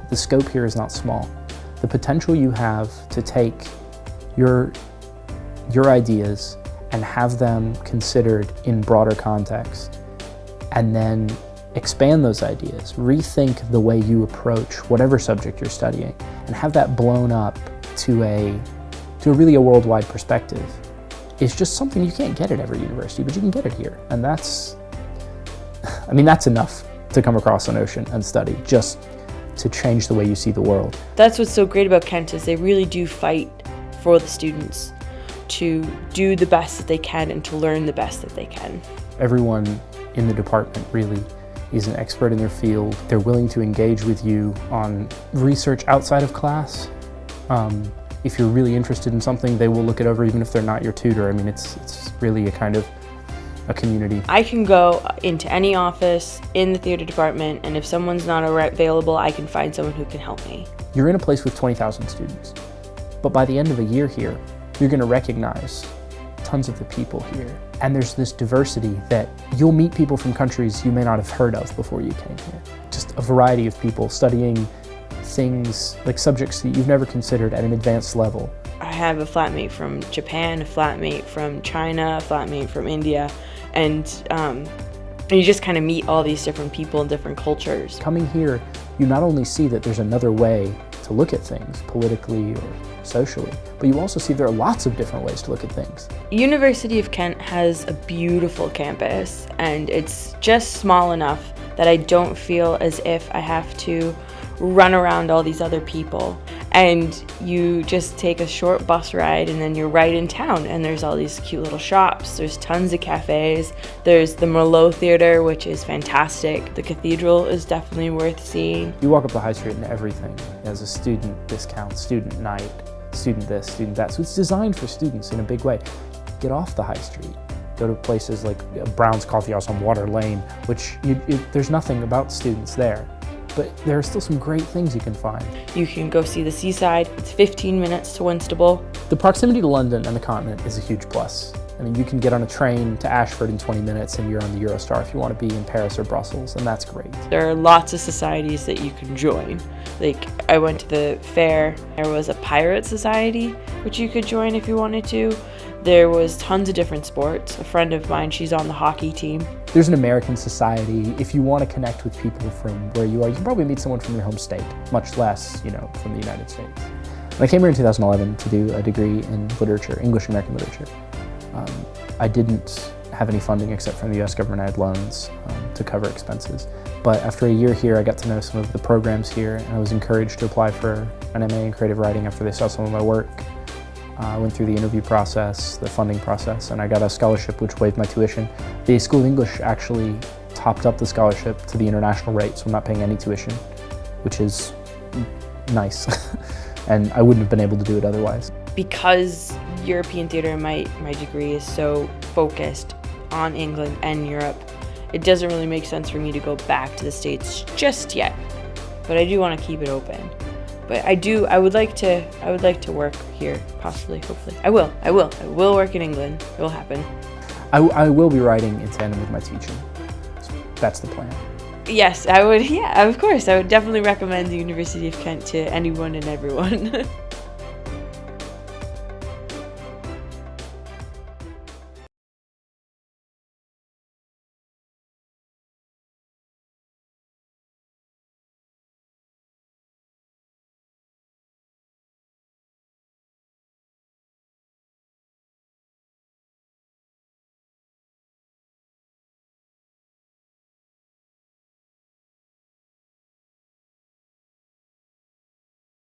The scope here is not small. The potential you have to take your ideas and have them considered in broader context, and then expand those ideas, rethink the way you approach whatever subject you're studying, and have that blown up to a really worldwide perspective, is just something you can't get at every university, but you can get it here. And that's enough to come across an ocean and study, just to change the way you see the world. That's what's so great about Kent, is they really do fight for the students to do the best that they can and to learn the best that they can. Everyone in the department really is an expert in their field. They're willing to engage with you on research outside of class. If you're really interested in something, they will look it over even if they're not your tutor. I mean, it's really a kind of a community. I can go into any office in the theater department, and if someone's not available, I can find someone who can help me. You're in a place with 20,000 students, but by the end of a year here, you're going to recognize tons of the people here. And there's this diversity that you'll meet people from countries you may not have heard of before you came here. Just a variety of people studying things, like subjects that you've never considered at an advanced level. I have a flatmate from Japan, a flatmate from China, a flatmate from India, and you just kind of meet all these different people and different cultures. Coming here, you not only see that there's another way to look at things, politically or socially, but you also see there are lots of different ways to look at things. University of Kent has a beautiful campus, and it's just small enough that I don't feel as if I have to run around all these other people. And you just take a short bus ride and then you're right in town, and there's all these cute little shops, there's tons of cafes, there's the Merlot Theatre, which is fantastic. The cathedral is definitely worth seeing. You walk up the high street and everything has a student discount, student night, student this, student that. So it's designed for students in a big way. Get off the high street. Go to places like Brown's Coffee House on Water Lane, which there's nothing about students there. But there are still some great things you can find. You can go see the seaside. It's 15 minutes to Whitstable. The proximity to London and the continent is a huge plus. I mean, you can get on a train to Ashford in 20 minutes and you're on the Eurostar if you want to be in Paris or Brussels, and that's great. There are lots of societies that you can join. Like, I went to the fair. There was a pirate society, which you could join if you wanted to. There was tons of different sports. A friend of mine, she's on the hockey team. There's an American society. If you want to connect with people from where you are, you can probably meet someone from your home state, much less, from the United States. When I came here in 2011 to do a degree in literature, English American literature, I didn't have any funding except from the US government. I had loans to cover expenses. But after a year here, I got to know some of the programs here, and I was encouraged to apply for an MA in creative writing after they saw some of my work. I went through the interview process, the funding process, and I got a scholarship which waived my tuition. The School of English actually topped up the scholarship to the international rate, so I'm not paying any tuition, which is nice. And I wouldn't have been able to do it otherwise. Because European theatre in my degree is so focused on England and Europe, it doesn't really make sense for me to go back to the States just yet. But I do want to keep it open. But I would like to work here, possibly, hopefully. I will work in England. It will happen. I will be writing in tandem with my teaching. That's the plan. Yes, I would, yeah, of course. I would definitely recommend the University of Kent to anyone and everyone.